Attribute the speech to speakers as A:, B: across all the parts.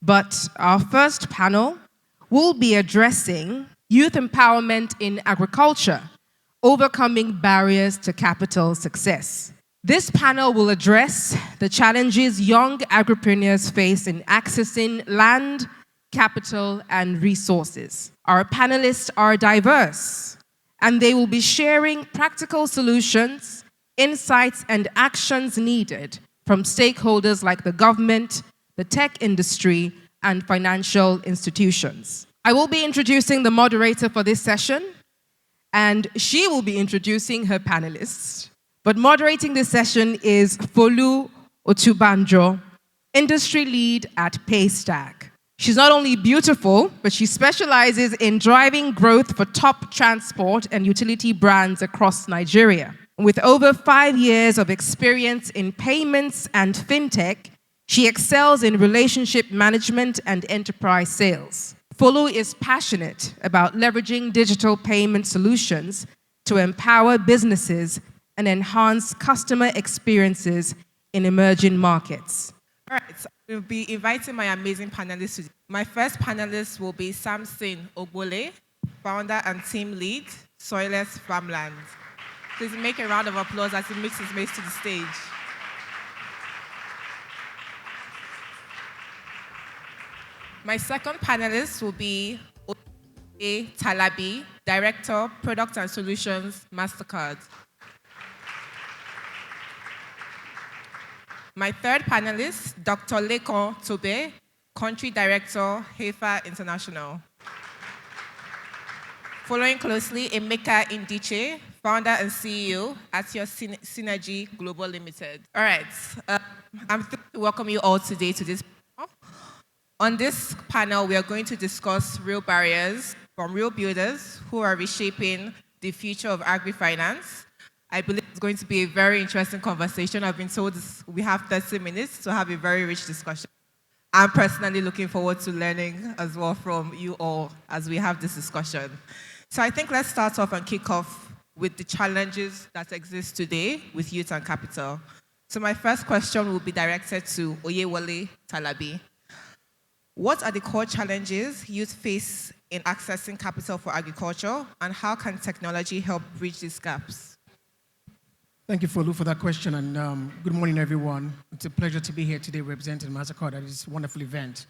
A: But our first panel will be addressing youth empowerment in agriculture, overcoming barriers to capital success. This panel will address the challenges young agripreneurs face in accessing land, capital, and resources. Our panelists are diverse, and they will be sharing practical solutions, insights, and actions needed from stakeholders like the government, the tech industry, and financial institutions. I will be introducing the moderator for this session, and she will be introducing her panelists. But moderating this session is Folu Otubanjo, industry lead at Paystack. She's not only beautiful, but she specializes in driving growth for top transport and utility brands across Nigeria. With over 5 years of experience in payments and fintech, she excels in relationship management and enterprise sales. Folu is passionate about leveraging digital payment solutions to empower businesses and enhance customer experiences in emerging markets.
B: All right, so we'll be inviting my amazing panelists today. My first panelist will be Samson Ogbole, founder and team lead, Soilless Farmland. Please make a round of applause as he makes his way to the stage. My second panelist will be Oye Talabi, Director, Product and Solutions, MasterCard. My third panelist, Dr. Lekon Tobe, Country Director, Heifer International. Following closely, Emeka Indiche, Founder and CEO at your Synergy Global Limited. All right, I'm thrilled to welcome you all today to this panel. On this panel, we are going to discuss real barriers from real builders who are reshaping the future of agri-finance. I believe it's going to be a very interesting conversation. I've been told we have 30 minutes to have a very rich discussion. I'm personally looking forward to learning as well from you all as we have this discussion. So I think let's start off and kick off with the challenges that exist today with youth and capital. So my first question will be directed to Oyewole Talabi. What are the core challenges youth face in accessing capital for agriculture, and how can technology help bridge these gaps?
C: Thank you, Folu, for that question, and good morning, everyone. It's a pleasure to be here today representing MasterCard at this wonderful event.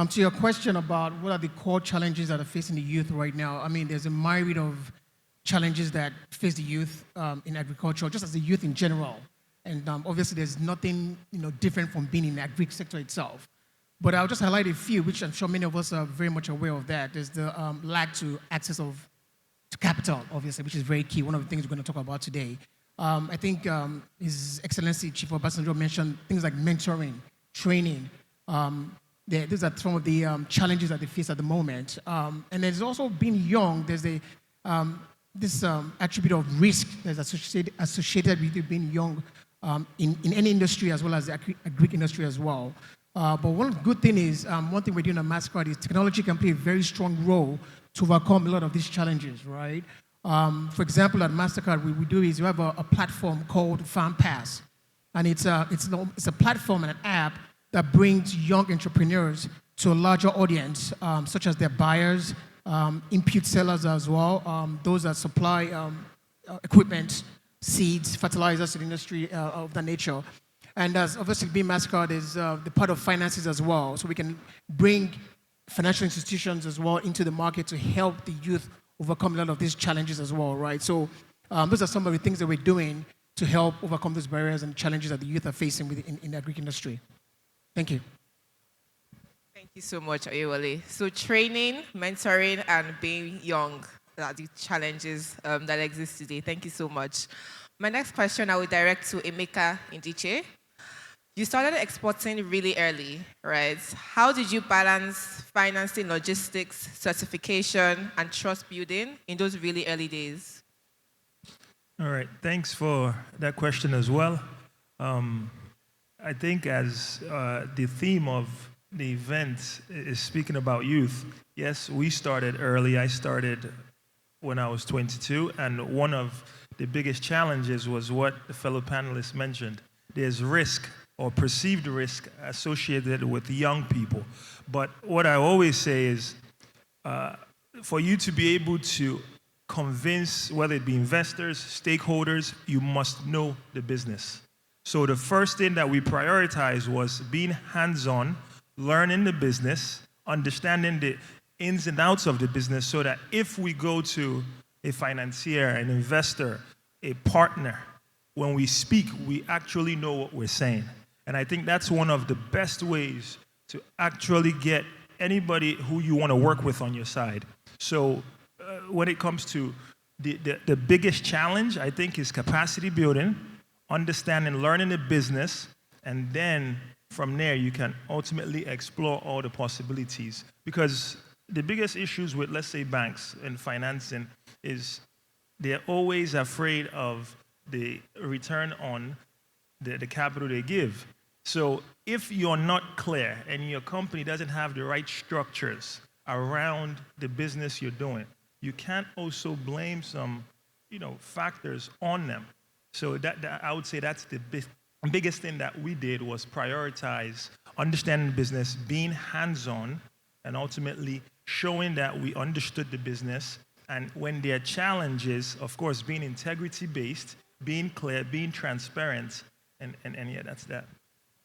C: To your question about what are the core challenges that are facing the youth right now, I mean, there's a myriad of challenges that face the youth in agriculture, just as the youth in general. And obviously, there's nothing different from being in the agri sector itself. But I'll just highlight a few, which I'm sure many of us are very much aware of that. There's the lack to access to capital, obviously, which is very key, one of the things we're going to talk about today. I think His Excellency Chief Obasanjo mentioned things like mentoring, training. These are some of the challenges that they face at the moment. And there's also being young, there's this attribute of risk that's associated with being young in any industry as well as the agri industry as well. But one good thing is, one thing we're doing at MasterCard is technology can play a very strong role to overcome a lot of these challenges, right? For example, at MasterCard, what we do is we have a platform called Farm Pass. And it's a platform and an app that brings young entrepreneurs to a larger audience, such as their buyers, input sellers as well, those that supply equipment, seeds, fertilizers to the industry of that nature. And as obviously being MasterCard is the part of finances as well. So we can bring financial institutions as well into the market to help the youth overcome a lot of these challenges as well, right? So those are some of the things that we're doing to help overcome those barriers and challenges that the youth are facing in the agri industry. Thank you.
B: Thank you so much, Oyewole. So training, mentoring, and being young are the challenges that exist today. Thank you so much. My next question I will direct to Emeka Indiche. You started exporting really early, right? How did you balance financing, logistics, certification, and trust building in those really early days?
D: All right, thanks for that question as well. I think as the theme of the event is speaking about youth, yes, we started early. I started when I was 22, and one of the biggest challenges was what the fellow panelists mentioned. There's risk or perceived risk associated with young people. But what I always say is, for you to be able to convince, whether it be investors, stakeholders, you must know the business. So the first thing that we prioritized was being hands-on, learning the business, understanding the ins and outs of the business, so that if we go to a financier, an investor, a partner, when we speak, we actually know what we're saying. And I think that's one of the best ways to actually get anybody who you want to work with on your side. So when it comes to the biggest challenge, I think, is capacity building, understanding, learning the business, and then from there you can ultimately explore all the possibilities. Because the biggest issues with, let's say, banks and financing is they're always afraid of the return on the capital they give. So if you're not clear and your company doesn't have the right structures around the business you're doing, you can't also blame some, factors on them. So that I would say that's the biggest thing that we did, was prioritize understanding the business, being hands-on, and ultimately showing that we understood the business. And when there are challenges, of course, being integrity-based, being clear, being transparent, and yeah, that's that.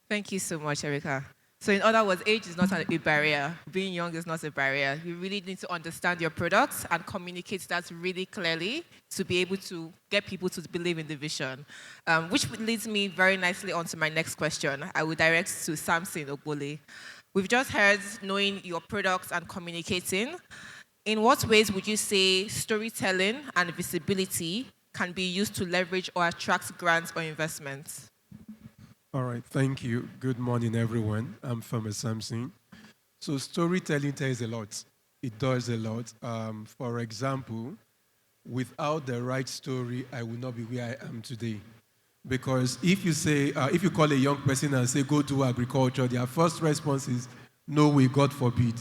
B: Thank you so much, Erica. So in other words, age is not a barrier. Being young is not a barrier. You really need to understand your products and communicate that really clearly to be able to get people to believe in the vision. Which leads me very nicely on to my next question. I will direct to Samson Ogbole. We've just heard knowing your products and communicating. In what ways would you say storytelling and visibility can be used to leverage or attract grants or investments?
E: All right, thank you. Good morning, everyone. I'm Fama Samson. So storytelling tells a lot. It does a lot. For example, without the right story, I would not be where I am today. Because if you call a young person and say, go do agriculture, their first response is, no way, God forbid.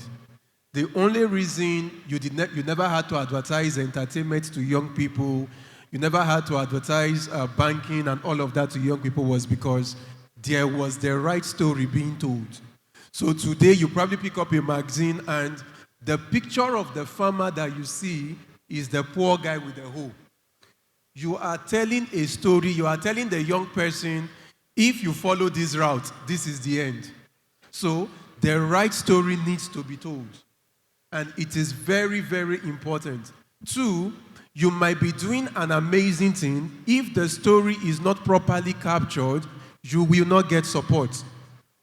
E: The only reason you never had to advertise entertainment to young people, you never had to advertise banking and all of that to young people, was because there was the right story being told. So today you probably pick up a magazine and the picture of the farmer that you see is the poor guy with the hoe. You are telling a story, you are telling the young person, if you follow this route, this is the end. So the right story needs to be told. And it is very, very important. Two, you might be doing an amazing thing. If the story is not properly captured, you will not get support.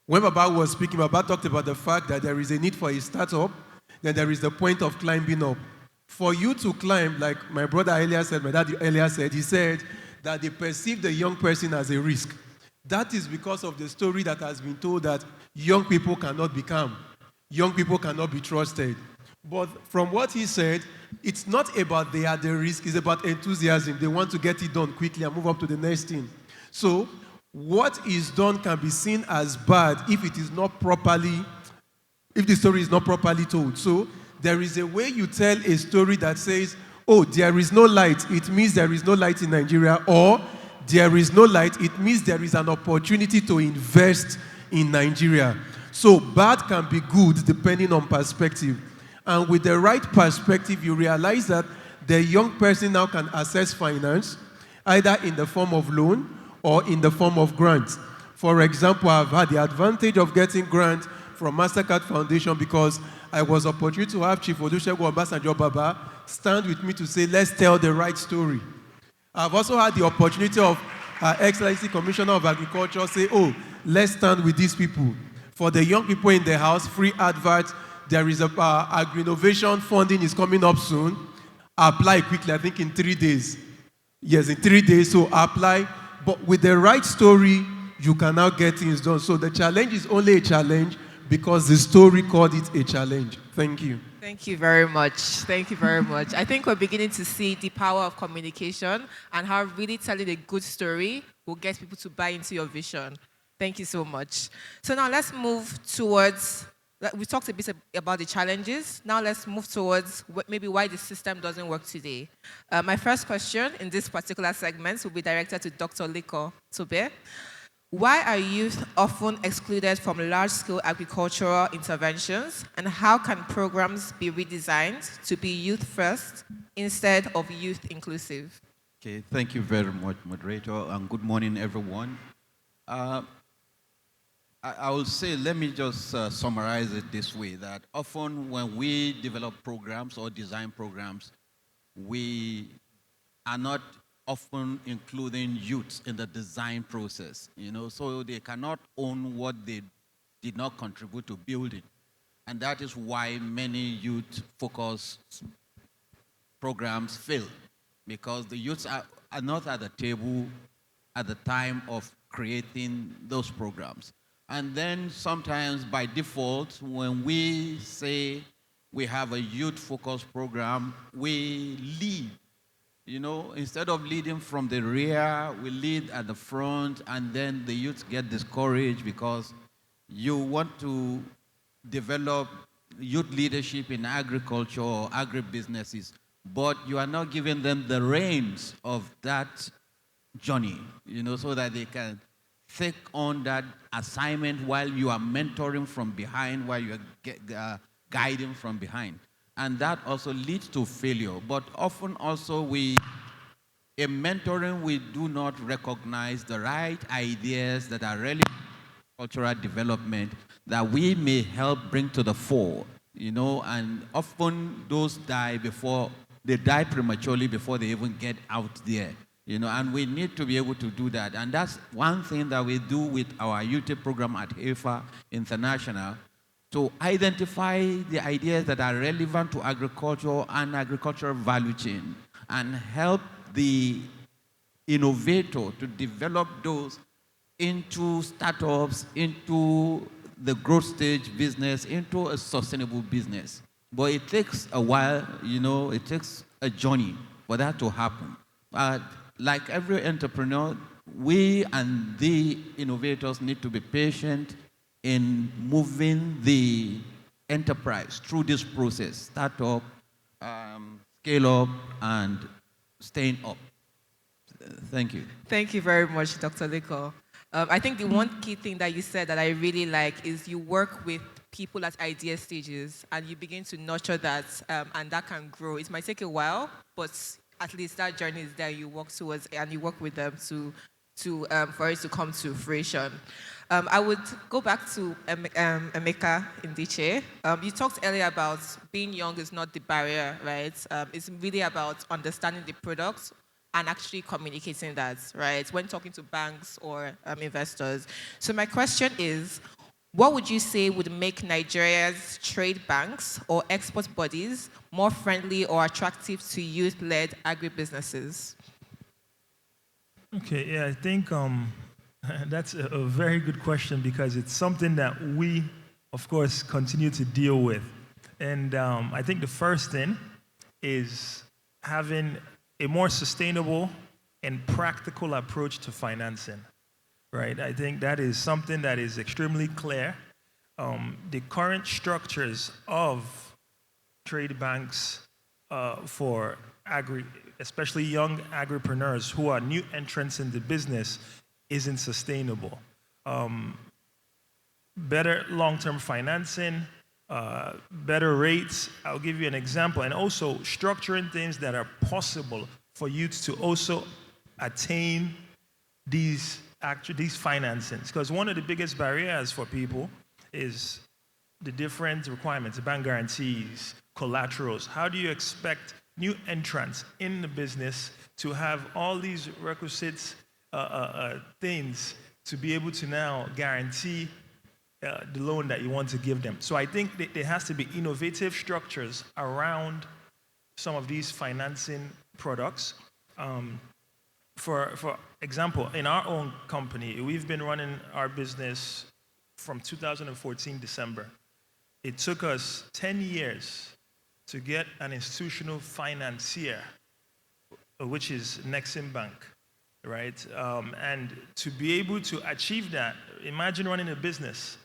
E: When Baba was speaking, Baba talked about the fact that there is a need for a startup, then there is the point of climbing up. For you to climb, like my brother earlier said, my dad earlier said, he said that they perceive the young person as a risk. That is because of the story that has been told that young people cannot be calm. Young people cannot be trusted. But from what he said, it's not about they are the risk, it's about enthusiasm. They want to get it done quickly and move up to the next thing. So what is done can be seen as bad if it is not properly, if the story is not properly told. So there is a way you tell a story that says, oh, there is no light, it means there is no light in Nigeria, or there is no light, it means there is an opportunity to invest in Nigeria. So bad can be good depending on perspective. And with the right perspective, you realize that the young person now can access finance, either in the form of loan or in the form of grant. For example, I've had the advantage of getting grant from MasterCard Foundation because I was opportunity to have Chief Olusegun Obasanjo Baba stand with me to say, let's tell the right story. I've also had the opportunity of Excellency Commissioner of Agriculture say, oh, let's stand with these people. For the young people in the house, free advert, there is a agri-innovation funding is coming up soon. Apply quickly, I think in 3 days. Yes, in 3 days, so apply. But with the right story, you can now get things done. So the challenge is only a challenge because the story called it a challenge. Thank you.
B: Thank you very much. Thank you very much. I think we're beginning to see the power of communication and how really telling a good story will get people to buy into your vision. Thank you so much. So now let's move towards, we talked a bit about the challenges. Now let's move towards maybe why the system doesn't work today. My first question in this particular segment will be directed to Dr. Liko Tobe. Why are youth often excluded from large-scale agricultural interventions, and how can programs be redesigned to be youth-first instead of youth-inclusive?
F: Okay, thank you very much, moderator, and good morning, everyone. Uh, I will say, let me just summarize it this way, that often when we develop programs or design programs, we are not often including youths in the design process, so they cannot own what they did not contribute to building. And that is why many youth-focused programs fail, because the youths are not at the table at the time of creating those programs. And then sometimes by default, when we say we have a youth-focused program, we lead. Instead of leading from the rear, we lead at the front, and then the youth get discouraged because you want to develop youth leadership in agriculture or agribusinesses, but you are not giving them the reins of that journey, so that they can take on that assignment while you are mentoring from behind, while you are guiding from behind. And that also leads to failure. But often also in mentoring, we do not recognize the right ideas that are relevant to cultural development that we may help bring to the fore, and often those they die prematurely before they even get out there, and we need to be able to do that. And that's one thing that we do with our youth program at HEFA International, to identify the ideas that are relevant to agriculture and agricultural value chain and help the innovator to develop those into startups, into the growth stage business, into a sustainable business. But it takes a while, it takes a journey for that to happen. Like every entrepreneur, we and the innovators need to be patient in moving the enterprise through this process, startup, scale up, and staying up. Thank you.
B: Thank you very much, Dr. Liko. I think the one key thing that you said that I really like is you work with people at idea stages and you begin to nurture that, and that can grow. It might take a while, but at least that journey is there. You work towards and you work with them for it to come to fruition. I would go back to Emeka Ndiche. You talked earlier about being young is not the barrier, right? It's really about understanding the product and actually communicating that, right? When talking to banks or investors. So my question is, what would you say would make Nigeria's trade banks or export bodies more friendly or attractive to youth-led agribusinesses?
D: Okay, yeah, I think that's a very good question, because it's something that we, of course, continue to deal with. And I think the first thing is having a more sustainable and practical approach to financing, right? I think that is something that is extremely clear. The current structures of trade banks for especially young agripreneurs who are new entrants in the business isn't sustainable. Better long-term financing, better rates. I'll give you an example. And also structuring things that are possible for youth to also attain these financings. Because one of the biggest barriers for people is the different requirements, bank guarantees, collaterals. How do you expect new entrants in the business to have all these requisites, things to be able to now guarantee the loan that you want to give them? So I think there has to be innovative structures around some of these financing products. For example, in our own company, we've been running our business from 2014 December. It took us 10 years to get an institutional financier, which is Nexim Bank, right? And to be able to achieve that, imagine running a business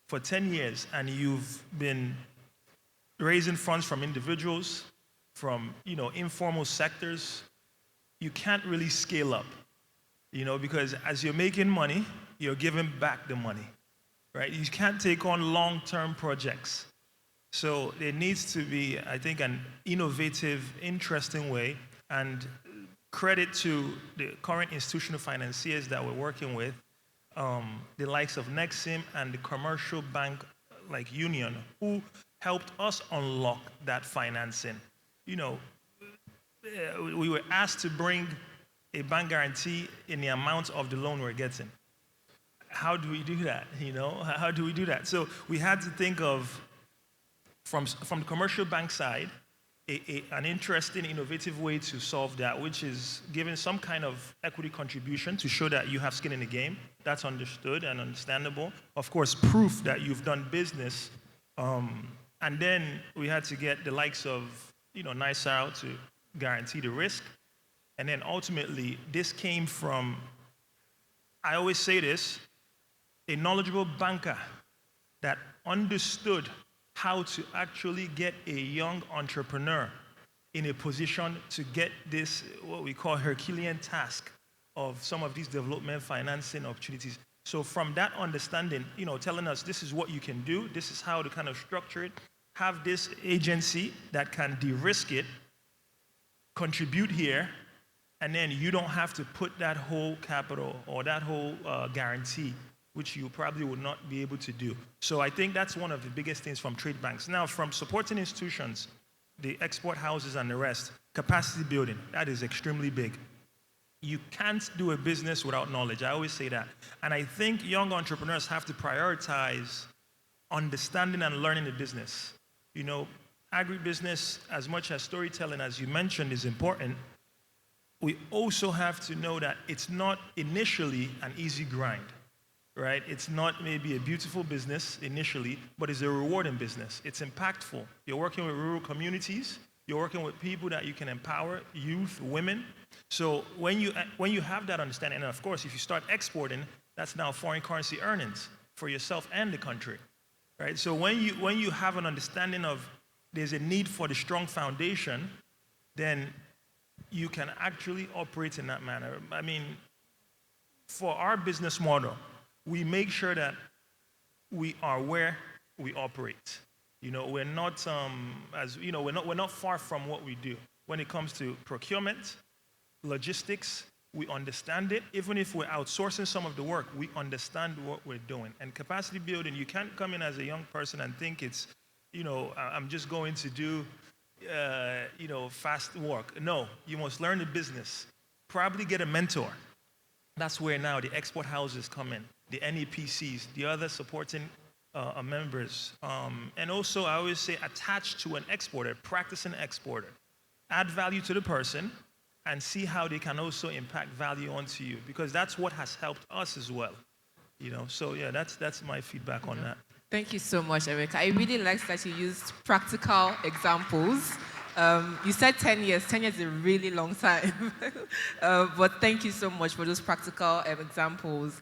D: for 10 years and you've been raising funds from individuals, from informal sectors. You can't really scale up, because as you're making money, you're giving back the money, right? You can't take on long-term projects. So there needs to be, I think, an innovative, interesting way, and credit to the current institutional financiers that we're working with, the likes of Nexim and the commercial bank like Union, who helped us unlock that financing. You know, we were asked to bring a bank guarantee in the amount of the loan we're getting. How do we do that? You know, how do we do that? So we had to think of, from the commercial bank side, an interesting, innovative way to solve that, which is giving some kind of equity contribution to show that you have skin in the game. That's understood and understandable. Of course, proof that you've done business. And then we had to get the likes of, NISAL to guarantee the risk. And then ultimately, this came from, I always say this, a knowledgeable banker that understood how to actually get a young entrepreneur in a position to get this, what we call Herculean task of some of these development financing opportunities. So from that understanding, telling us this is what you can do, this is how to kind of structure it, have this agency that can de-risk it, contribute here, and then you don't have to put that whole capital or that whole guarantee, which you probably would not be able to do. So I think that's one of the biggest things from trade banks. Now, from supporting institutions, the export houses and the rest, capacity building, that is extremely big. You can't do a business without knowledge. I always say that. And I think young entrepreneurs have to prioritize understanding and learning the business. Agribusiness, as much as storytelling, as you mentioned, is important, we also have to know that it's not initially an easy grind. Right? It's not maybe a beautiful business initially, but it's a rewarding business. It's impactful. You're working with rural communities. You're working with people that you can empower, youth, women. So when you have that understanding, and of course, if you start exporting, that's now foreign currency earnings for yourself and the country. Right? So when you have an understanding of there's a need for the strong foundation, then you can actually operate in that manner. I mean, for our business model, we make sure that we are where we operate. We're not, we're not far from what we do. When it comes to procurement, logistics, we understand it. Even if we're outsourcing some of the work, we understand what we're doing. And capacity building, you can't come in as a young person and think it's, I'm just going to do, fast work. No, you must learn the business. Probably get a mentor. That's where now the export houses come in, the NEPCs, the other supporting members. And also, I always say, attach to an exporter, practicing exporter. Add value to the person and see how they can also impact value onto you, because that's what has helped us as well. So yeah, that's my feedback on that.
B: Thank you so much, Eric. I really like that you used practical examples. You said 10 years. 10 years is a really long time. But thank you so much for those practical examples.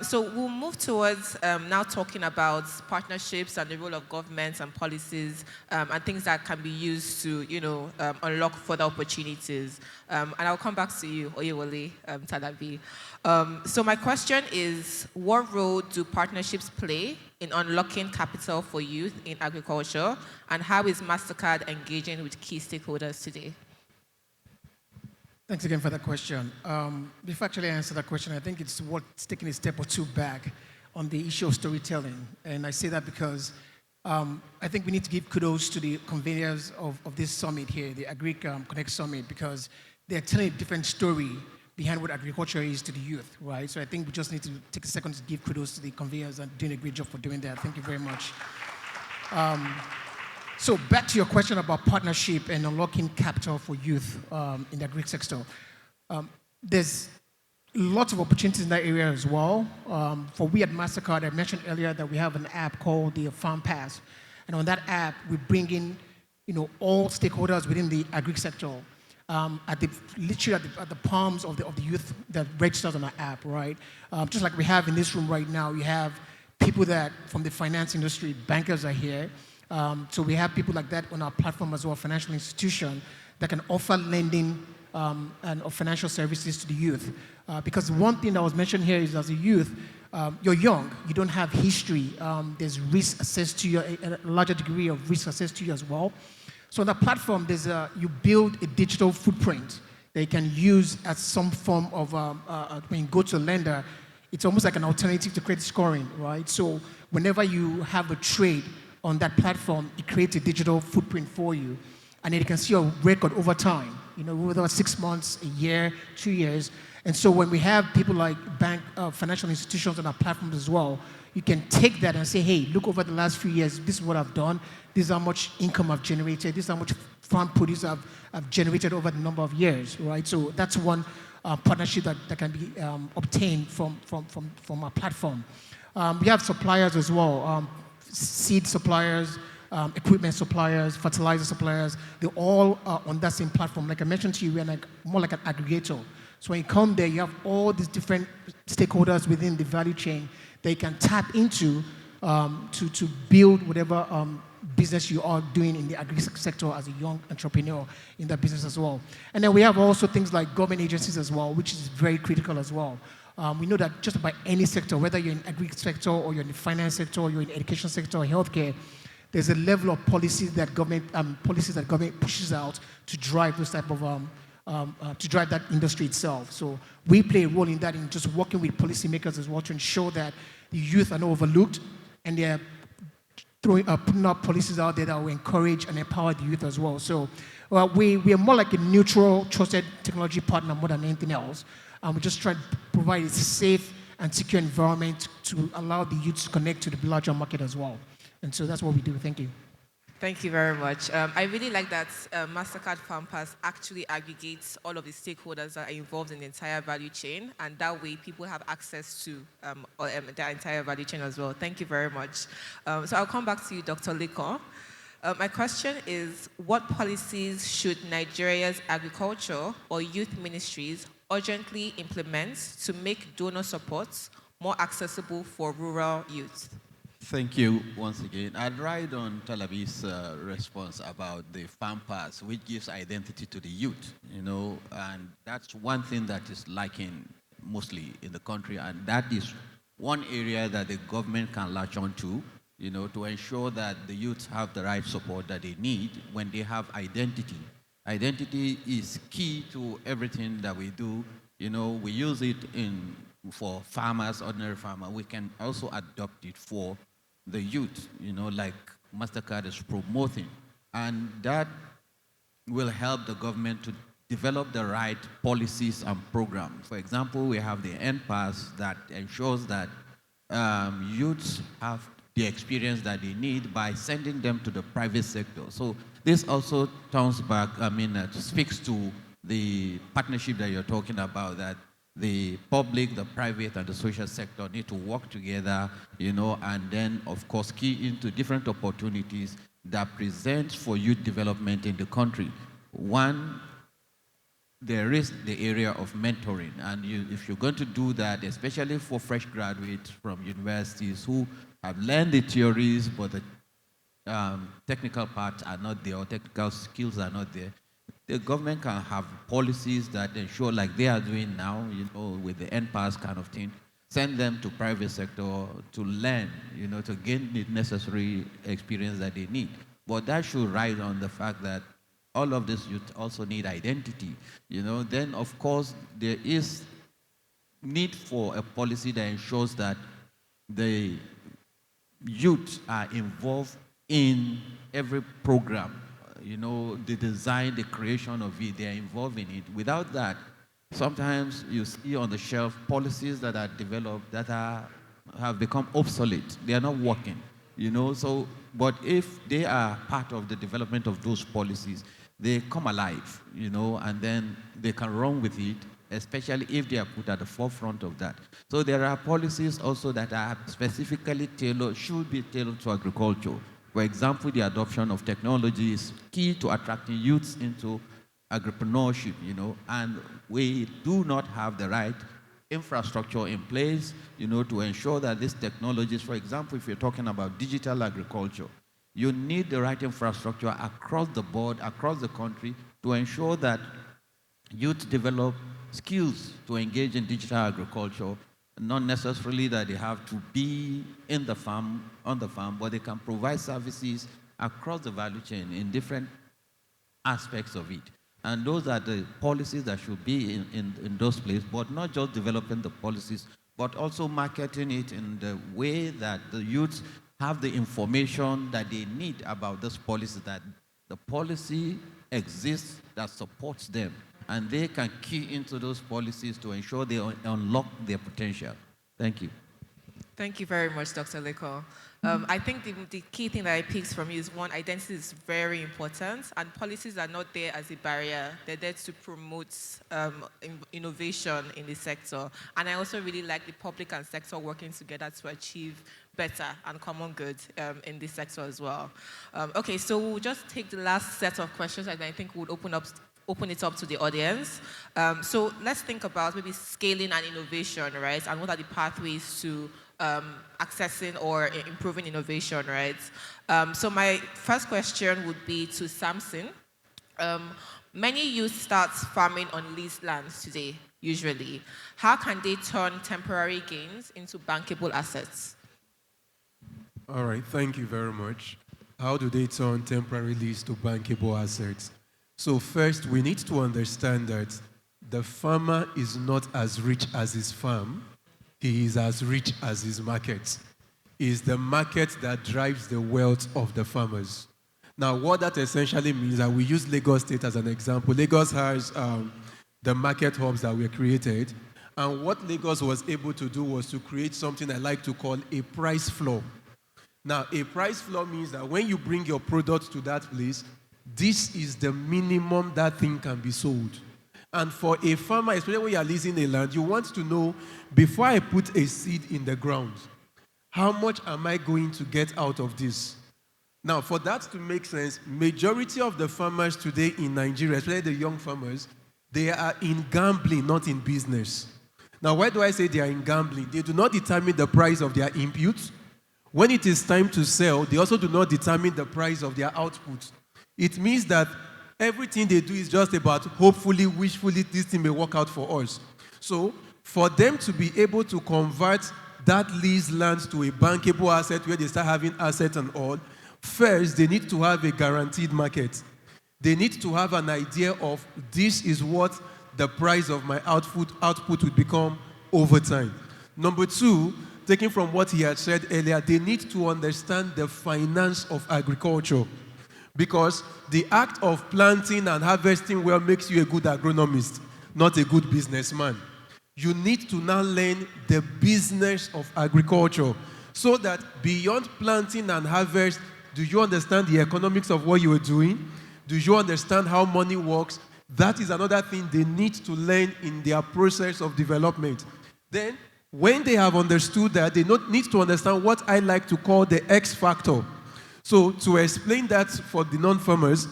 B: So we'll move towards now talking about partnerships and the role of governments and policies and things that can be used to, unlock further opportunities. And I'll come back to you, Oyewole Tadabi. So my question is, what role do partnerships play in unlocking capital for youth in agriculture, and how is MasterCard engaging with key stakeholders today?
C: Thanks again for that question. Before I actually answer that question, I think it's worth taking a step or two back on the issue of storytelling. And I say that because I think we need to give kudos to the conveners of this summit here, the Agriconnect Summit, because they're telling a different story behind what agriculture is to the youth, right? So I think we just need to take a second to give kudos to the conveners and doing a great job for doing that. Thank you very much. So back to your question about partnership and unlocking capital for youth in the agri sector. There's lots of opportunities in that area as well. For we at MasterCard, I mentioned earlier that we have an app called the Farm Pass. And on that app, we bring in all stakeholders within the agri sector. Literally at the palms of the youth that registers on our app, right? Just like we have in this room right now, we have people that from the finance industry, bankers are here. So we have people like that on our platform as well, financial institution that can offer lending and financial services to the youth. Because one thing that was mentioned here is as a youth, you're young, you don't have history, there's risk assessed to you, a larger degree of risk assessed to you as well. So on that platform, you build a digital footprint that you can use as some form of, when you go to a lender, it's almost like an alternative to credit scoring, right? So whenever you have a trade on that platform, it creates a digital footprint for you. And then you can see your record over time, whether 6 months, a year, 2 years. And so when we have people like financial institutions on our platforms as well, you can take that and say, hey, look over the last few years, this is what I've done, this is how much income I've generated, this is how much farm produce I've generated over the number of years, right? So that's one partnership that can be obtained from our platform. We have suppliers as well, seed suppliers, equipment suppliers, fertilizer suppliers. They're all on that same platform. Like I mentioned to you, we're more like an aggregator. So when you come there, you have all these different stakeholders within the value chain that you can tap into to build whatever business you are doing in the agri sector as a young entrepreneur in that business as well. And then we have also things like government agencies as well, which is very critical as well. We know that just about any sector, whether you're in agri sector or you're in the finance sector or you're in the education sector or healthcare, there's a level of policies that government pushes out to drive those type of to drive that industry itself. So we play a role in that, in just working with policymakers as well to ensure that the youth are not overlooked and they're putting up policies out there that will encourage and empower the youth as well. So we are more like a neutral, trusted technology partner more than anything else. We just try to provide a safe and secure environment to allow the youth to connect to the larger market as well. And so that's what we do. Thank you.
B: Thank you very much. I really like that MasterCard FarmPass actually aggregates all of the stakeholders that are involved in the entire value chain, and that way people have access to the entire value chain as well. Thank you very much. So I'll come back to you, Dr. Liko. My question is, what policies should Nigeria's agriculture or youth ministries urgently implement to make donor support more accessible for rural youth?
F: Thank you once again. I'd ride on Talabi's response about the farm pass, which gives identity to the youth, and that's one thing that is lacking mostly in the country, and that is one area that the government can latch on to, to ensure that the youth have the right support that they need when they have identity. Identity is key to everything that we do. We use it for farmers, ordinary farmers. We can also adopt it for the youth, like MasterCard is promoting. And that will help the government to develop the right policies and programs. For example, we have the NPAS that ensures that youths have the experience that they need by sending them to the private sector. So this also turns back, speaks to the partnership that you're talking about, that the public, the private, and the social sector need to work together, and then, of course, key into different opportunities that present for youth development in the country. One, there is the area of mentoring, and if you're going to do that, especially for fresh graduates from universities who have learned the theories, but the technical parts are not there, or technical skills are not there, the government can have policies that ensure, like they are doing now, with the NPAS kind of thing, send them to private sector to learn, to gain the necessary experience that they need. But that should ride on the fact that all of this youth also need identity. Then, of course, there is need for a policy that ensures that the youth are involved in every program. The design, the creation of it, they're involved in it. Without that, sometimes you see on the shelf policies that are developed that have become obsolete. They are not working, but if they are part of the development of those policies, they come alive, and then they can run with it, especially if they are put at the forefront of that. So there are policies also that are specifically tailored, should be tailored to agriculture. For example, the adoption of technology is key to attracting youths into agripreneurship, and we do not have the right infrastructure in place, to ensure that these technologies, for example, if you're talking about digital agriculture, you need the right infrastructure across the board, across the country, to ensure that youth develop skills to engage in digital agriculture, to ensure that Not necessarily that they have to be in the farm, on the farm, but they can provide services across the value chain in different aspects of it. And those are the policies that should be in those places, but not just developing the policies, but also marketing it in the way that the youths have the information that they need about this policy, that the policy exists that supports them, and they can key into those policies to ensure they unlock their potential. Thank you.
B: Thank you very much, Dr. Leko. I think the key thing that I picked from you is one, identity is very important, and policies are not there as a barrier. They're there to promote innovation in the sector. And I also really like the public and sector working together to achieve better and common good in this sector as well. Okay, so we'll just take the last set of questions, and I think we'll open it up to the audience. So let's think about maybe scaling and innovation, right? And what are the pathways to accessing or improving innovation, right? So my first question would be to Samson. Many youth start farming on leased lands today, usually. How can they turn temporary gains into bankable assets?
E: All right, thank you very much. How do they turn temporary lease to bankable assets? So first, we need to understand that the farmer is not as rich as his farm. He is as rich as his market. It is the market that drives the wealth of the farmers. Now, what that essentially means, and we use Lagos State as an example. Lagos has the market hubs that were created. And what Lagos was able to do was to create something I like to call a price floor. Now, a price floor means that when you bring your product to that place, this is the minimum that thing can be sold. And for a farmer, especially when you are leasing a land, you want to know, before I put a seed in the ground, how much am I going to get out of this? Now, for that to make sense, majority of the farmers today in Nigeria, especially the young farmers, they are in gambling, not in business. Now, why do I say they are in gambling? They do not determine the price of their inputs. When it is time to sell, they also do not determine the price of their output. It means that everything they do is just about hopefully, wishfully, this thing may work out for us. So for them to be able to convert that leased land to a bankable asset where they start having assets and all, first they need to have a guaranteed market. They need to have an idea of this is what the price of my output would become over time. Number two, taking from what he had said earlier, they need to understand the finance of agriculture. Because the act of planting and harvesting well makes you a good agronomist, not a good businessman. You need to now learn the business of agriculture so that beyond planting and harvest, do you understand the economics of what you are doing? Do you understand how money works? That is another thing they need to learn in their process of development. Then, when they have understood that, they need to understand what I like to call the X factor. So to explain that for the non-farmers,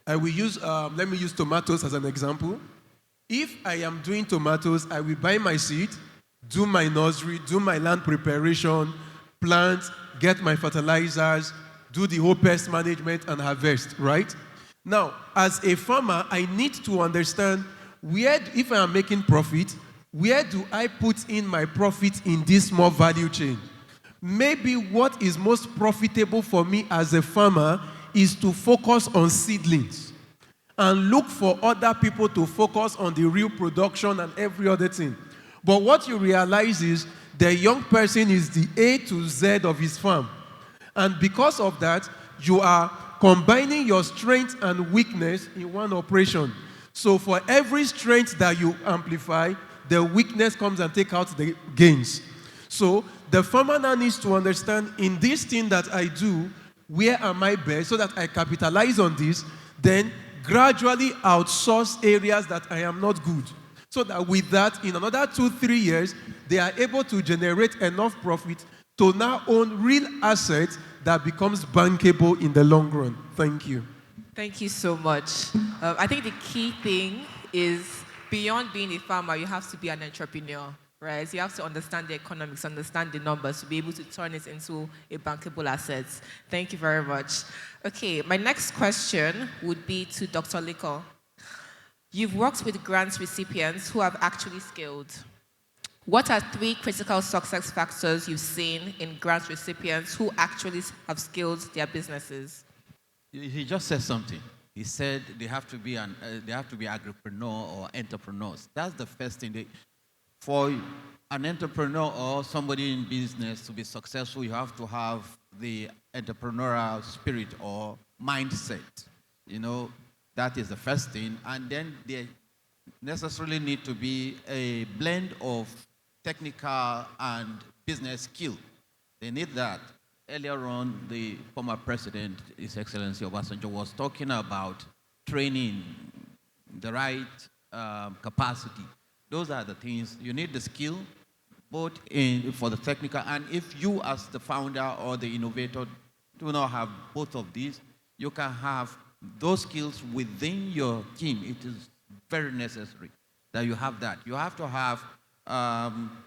E: I will use, let me use tomatoes as an example. If I am doing tomatoes, I will buy my seed, do my nursery, do my land preparation, plant, get my fertilizers, do the whole pest management and harvest, right? Now, as a farmer, I need to understand where, if I am making profit, where do I put in my profit in this small value chain? Maybe what is most profitable for me as a farmer is to focus on seedlings and look for other people to focus on the real production and every other thing. But what you realize is the young person is the A to Z of his farm. And because of that, you are combining your strength and weakness in one operation. So for every strength that you amplify, the weakness comes and takes out the gains. So the farmer now needs to understand, in this thing that I do, where am I best so that I capitalize on this, then gradually outsource areas that I am not good. So that with that, in another 2-3 years, they are able to generate enough profit to now own real assets that becomes bankable in the long run. Thank you.
B: Thank you so much. I think the key thing is beyond being a farmer, you have to be an entrepreneur. Right, so you have to understand the economics, understand the numbers to be able to turn it into a bankable asset. Thank you very much. Okay, my next question would be to Dr. Leko. You've worked with grants recipients who have actually scaled. What are 3 critical success factors you've seen in grant recipients who actually have scaled their businesses?
F: He just said something. He said they have to be agripreneur or entrepreneurs. That's the first thing. For an entrepreneur or somebody in business to be successful, you have to have the entrepreneurial spirit or mindset. You know, that is the first thing. And then there necessarily need to be a blend of technical and business skill. They need that. Earlier on, the former president, His Excellency Obasanjo, was talking about training, the right capacity. Those are the things. You need the skill, both for the technical, and if you as the founder or the innovator do not have both of these, you can have those skills within your team. It is very necessary that you have that. You have to have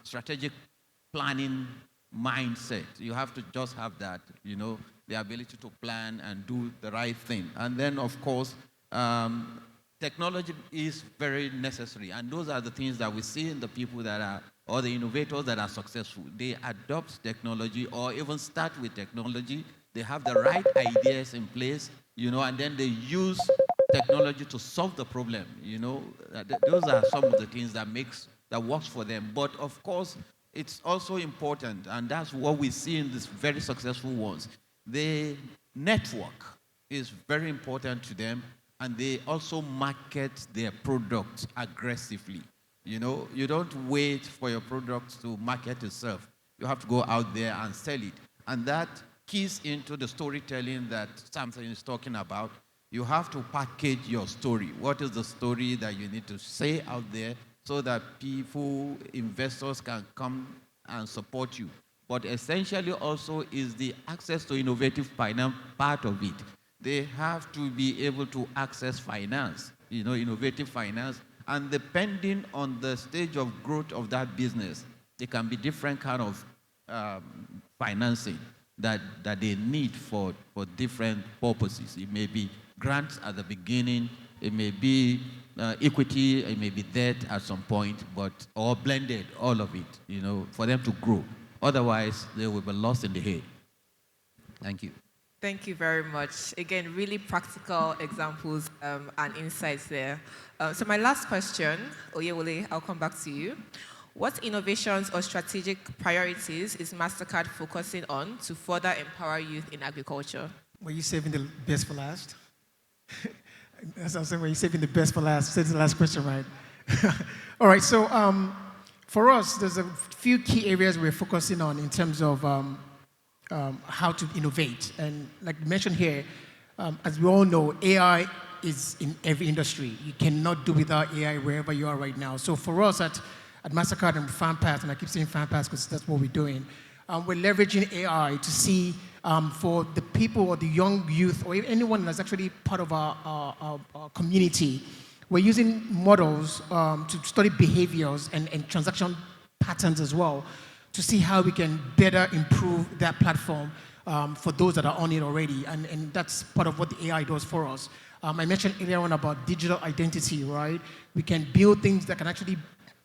F: strategic planning mindset. You have to just have that, you know, the ability to plan and do the right thing. And then, of course, technology is very necessary. And those are the things that we see in the people that are, or the innovators that are successful. They adopt technology or even start with technology. They have the right ideas in place, you know, and then they use technology to solve the problem, you know. Those are some of the things that works for them. But of course, it's also important, and that's what we see in these very successful ones. The network is very important to them, and they also market their products aggressively. You know, you don't wait for your product to market itself. You have to go out there and sell it. And that keys into the storytelling that Samson is talking about. You have to package your story. What is the story that you need to say out there so that people, investors can come and support you? But essentially also is the access to innovative finance part of it. They have to be able to access finance, you know, innovative finance. And depending on the stage of growth of that business, there can be different kind of financing that they need for different purposes. It may be grants at the beginning, it may be equity, it may be debt at some point, but or blended, all of it, you know, for them to grow. Otherwise, they will be lost in the hay. Thank you.
B: Thank you very much. Again, really practical examples and insights there. So my last question, Oyewole, I'll come back to you. What innovations or strategic priorities is MasterCard focusing on to further empower youth in agriculture?
C: Were you saving the best for last? That's what I'm saying. Were you saving the best for last? That's the last question, right? All right. So for us, there's a few key areas we're focusing on in terms of how to innovate. And like mentioned here, as we all know, AI is in every industry. You cannot do without AI wherever you are right now. So for us at MasterCard and FanPass, and I keep saying FanPass because that's what we're doing, we're leveraging AI to see for the people or the young youth or anyone that's actually part of our community. We're using models to study behaviors and transaction patterns as well to see how we can better improve that platform for those that are on it already. And that's part of what the AI does for us. I mentioned earlier on about digital identity, right? We can build things that can actually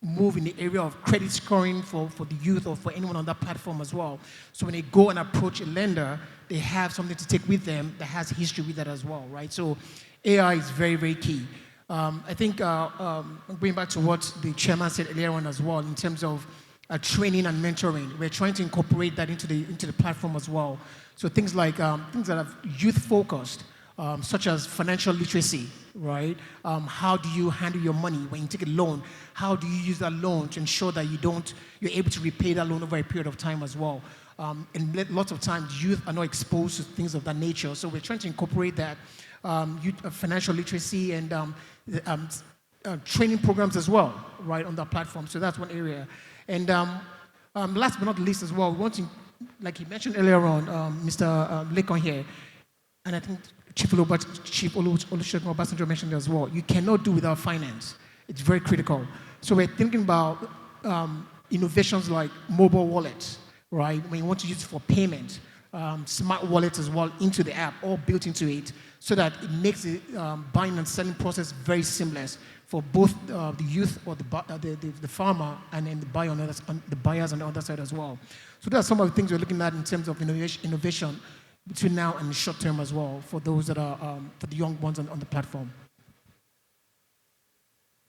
C: move in the area of credit scoring for the youth or for anyone on that platform as well. So when they go and approach a lender, they have something to take with them that has history with that as well, right? So AI is very, very key. I think going back to what the chairman said earlier on as well in terms of training and mentoring, we're trying to incorporate that into the platform as well. So things like things that are youth focused, such as financial literacy, right? How do you handle your money when you take a loan? How do you use that loan to ensure that you're able to repay that loan over a period of time as well? And lots of times youth are not exposed to things of that nature. So we're trying to incorporate that financial literacy and training programs as well, right, on that platform. So that's one area. And last but not least as well, we want to, like he mentioned earlier on, Mr. Lekon here, and I think Chief Olusegun Obasanjo mentioned it as well, you cannot do without finance. It's very critical. So we're thinking about innovations like mobile wallets, right? When you want to use it for payment, smart wallets as well into the app, all built into it, so that it makes the buying and selling process very seamless for both the youth or the farmer and then the buyer the buyers on the other side as well. So those are some of the things we're looking at in terms of innovation between now and the short term as well for those that are for the young ones on the platform.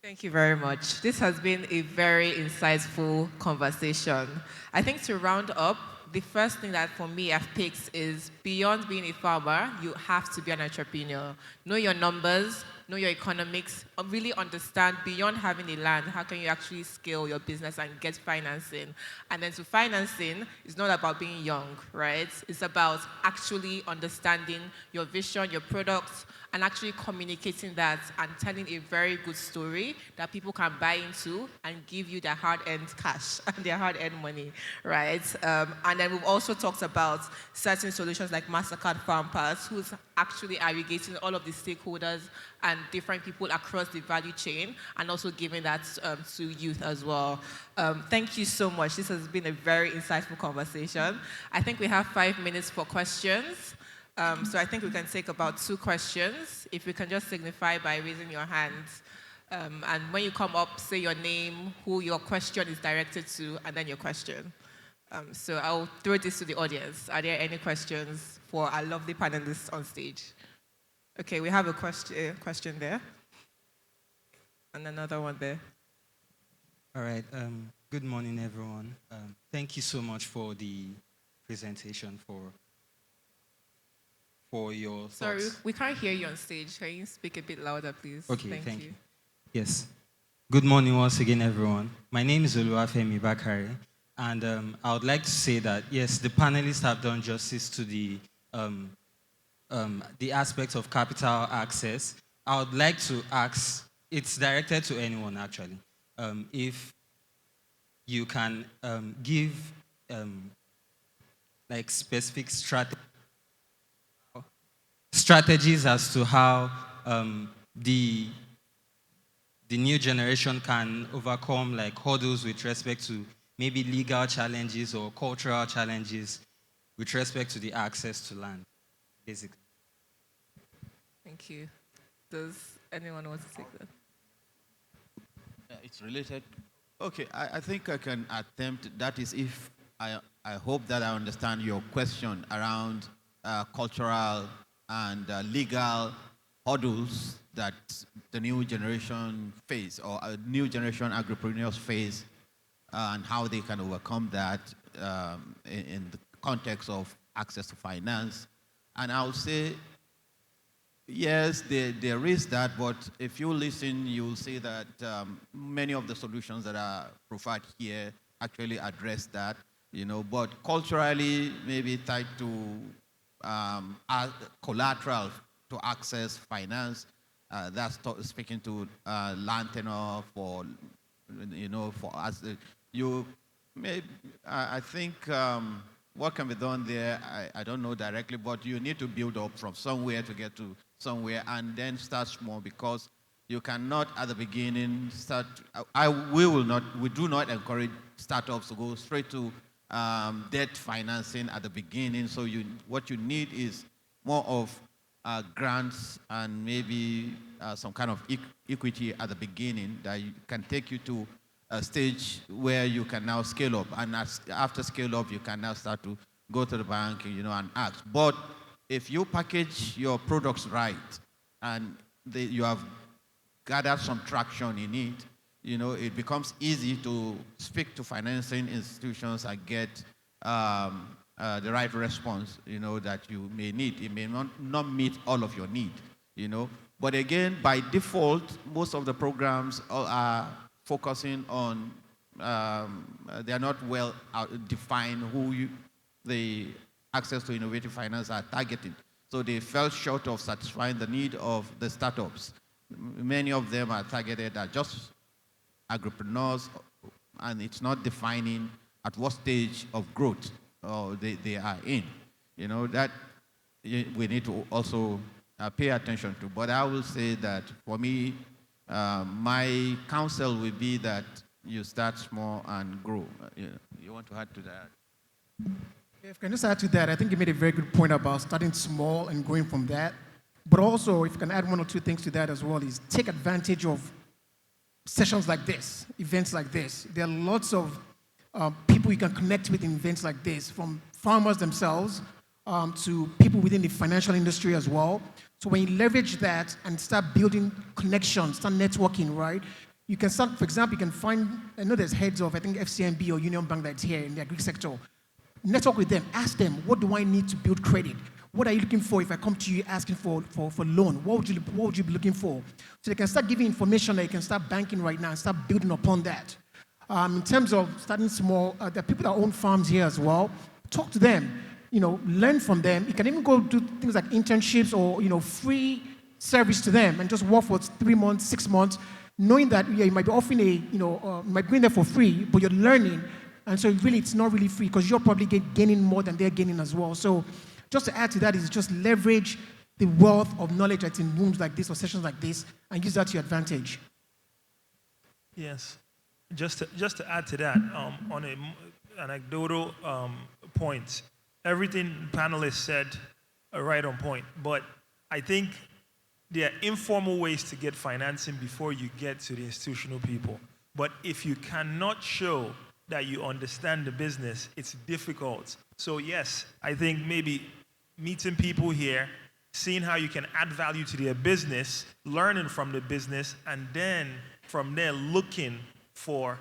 B: Thank you very much. This has been a very insightful conversation. I think to round up, the first thing that for me I've picked is beyond being a farmer, you have to be an entrepreneur. Know your numbers, know your economics, really understand beyond having a land, how can you actually scale your business and get financing. And then to financing, it's not about being young, right? It's about actually understanding your vision, your products, and actually communicating that and telling a very good story that people can buy into and give you their hard-earned cash and their hard-earned money, right? And then we've also talked about certain solutions like MasterCard Farm Pass, who's actually aggregating all of the stakeholders and different people across the value chain and also giving that to youth as well. Thank you so much. This has been a very insightful conversation. I think we have 5 minutes for questions. So I think we can take about 2 questions. If you can just signify by raising your hand. And when you come up, say your name, who your question is directed to, and then your question. So I'll throw this to the audience. Are there any questions for our lovely panelists on stage? Okay, we have a question there. And another one there.
G: All right. Good morning, everyone. Thank you so much for the presentation, for your thoughts.
B: Sorry, we can't hear you on stage. Can you speak a bit louder, please?
G: Okay, thank you. Yes. Good morning once again, everyone. My name is Oluwafemi Bakare, and I would like to say that, yes, the panelists have done justice to the aspect of capital access. I would like to ask, it's directed to anyone, actually, if you can give like specific strategies as to how the new generation can overcome like hurdles with respect to maybe legal challenges or cultural challenges with respect to the access to land, basically.
B: Thank you. Does anyone want to take that?
F: It's related. Okay, I think I can attempt. That is, if I hope that I understand your question around cultural and legal hurdles that the new generation face, or a new generation agripreneurs face, and how they can overcome that in the context of access to finance. And I would say, yes, there is that, but if you listen, you'll see that many of the solutions that are provided here actually address that, but culturally, maybe tied to collateral to access finance. That's speaking to land tenure for us. I think what can be done there, I don't know directly, but you need to build up from somewhere to get to somewhere and then start small, because you cannot at the beginning start. We do not encourage startups to go straight to debt financing at the beginning. So what you need is more of grants and maybe some kind of equity at the beginning that can take you to a stage where you can now scale up. And after scale up, you can now start to go to the bank, and ask. But if you package your products right and you have gathered some traction in it, it becomes easy to speak to financing institutions and get the right response, that you may need. It may not meet all of your need, But again, by default, most of the programs are focusing on, they are not well defined who the access to innovative finance are targeting. So they fell short of satisfying the need of the startups. Many of them are targeted at just agripreneurs, and it's not defining at what stage of growth they are in. That we need to also pay attention to. But I will say that for me, my counsel will be that you start small and grow. You want to add to that?
C: If I can just add to that, I think you made a very good point about starting small and going from that. But also, if you can add one or two things to that as well, is take advantage of sessions like this, events like this. There are lots of people you can connect with in events like this, from farmers themselves to people within the financial industry as well. So when you leverage that and start building connections, start networking, right? You can start, for example, you can find, I know there's heads of, I think, FCMB or Union Bank that's here in the agri sector. Network with them, ask them, what do I need to build credit? What are you looking for if I come to you asking for loan? What would you be looking for? So they can start giving information that you can start banking right now and start building upon that. In terms of starting small, there are people that own farms here as well. Talk to them, learn from them. You can even go do things like internships or, free service to them and just work for 3 months, 6 months, knowing that you might be offering you might be in there for free, but you're learning. And so really, it's not really free because you're probably gaining more than they're gaining as well. So just to add to that is just leverage the wealth of knowledge that's in rooms like this or sessions like this and use that to your advantage.
D: Yes. Just to add to that, on an anecdotal point, everything panelists said are right on point. But I think there are informal ways to get financing before you get to the institutional people. But if you cannot show that you understand the business, it's difficult. So yes, I think maybe meeting people here, seeing how you can add value to their business, learning from the business, and then from there looking for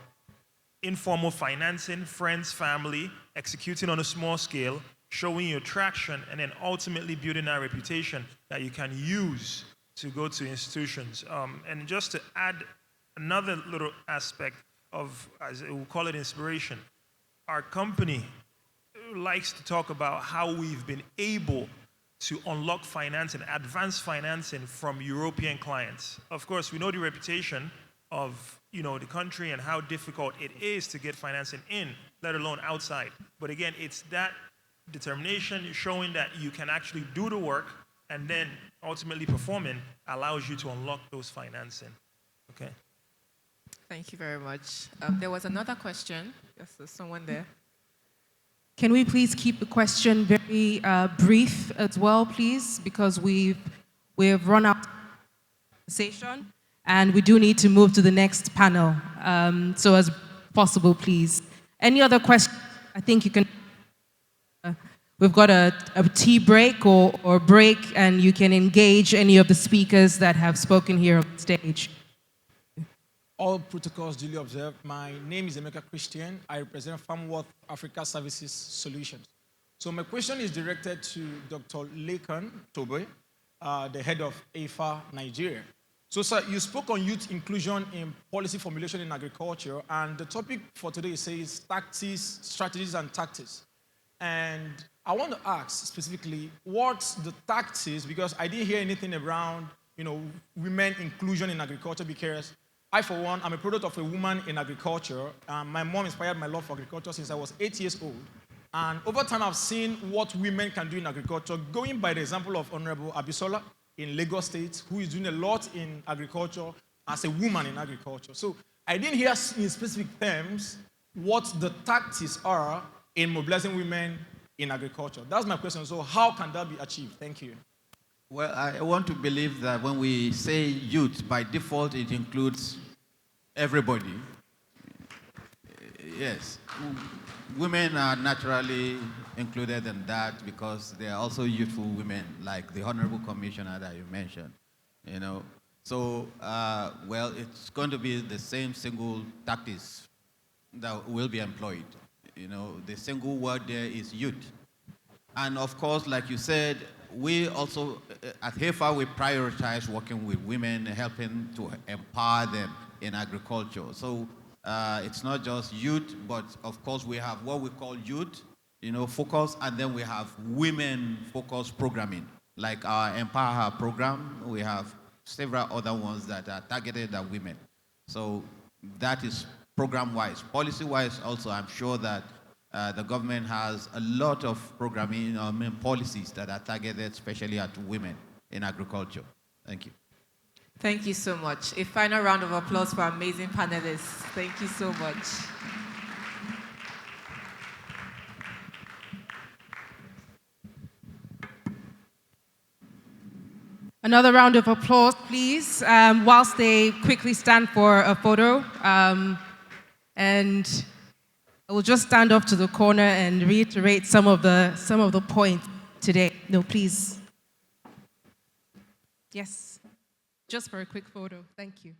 D: informal financing, friends, family, executing on a small scale, showing your traction, and then ultimately building that reputation that you can use to go to institutions. And just to add another little aspect of, as we'll call it, inspiration, our company likes to talk about how we've been able to unlock financing, advanced financing from European clients. Of course, we know the reputation of the country and how difficult it is to get financing in, let alone outside. But again, it's that determination, showing that you can actually do the work and then ultimately performing allows you to unlock those financing. Okay.
B: Thank you very much. There was another question. Yes, there's someone there.
A: Can we please keep the question very brief as well, please? Because we've run out of conversation, and we do need to move to the next panel. So as possible, please. Any other questions? I think you can. We've got a tea break or break, and you can engage any of the speakers that have spoken here on stage.
H: All protocols duly observed. My name is Emeka Christian. I represent FarmWorth Africa Services Solutions. So my question is directed to Dr. Lekan Tobe, the head of AFA Nigeria. So, sir, you spoke on youth inclusion in policy formulation in agriculture, and the topic for today says tactics, strategies, and tactics. And I want to ask specifically, what's the tactics? Because I didn't hear anything around, women inclusion in agriculture, because I, for one, I'm a product of a woman in agriculture. My mom inspired my love for agriculture since I was 8 years old. And over time, I've seen what women can do in agriculture, going by the example of Honorable Abisola in Lagos State, who is doing a lot in agriculture as a woman in agriculture. So I didn't hear in specific terms what the tactics are in mobilizing women in agriculture. That's my question. So how can that be achieved? Thank you.
F: Well, I want to believe that when we say youth, by default, it includes everybody. Yes. Women are naturally included in that because they are also youthful women, like the Honorable Commissioner that you mentioned. So, well, it's going to be the same single tactics that will be employed. The single word there is youth. And of course, like you said, we also, at HEFA, we prioritize working with women, helping to empower them in agriculture. So it's not just youth, but of course we have what we call youth, focus, and then we have women-focused programming, like our Empower Her program. We have several other ones that are targeted at women. So that is program-wise. Policy-wise also, I'm sure that the government has a lot of programming policies that are targeted especially at women in agriculture. Thank you.
B: Thank you so much. A final round of applause for our amazing panelists. Thank you so much.
A: Another round of applause, please, whilst they quickly stand for a photo. And I will just stand off to the corner and reiterate some of the points today. No, please. Yes, just for a quick photo. Thank you.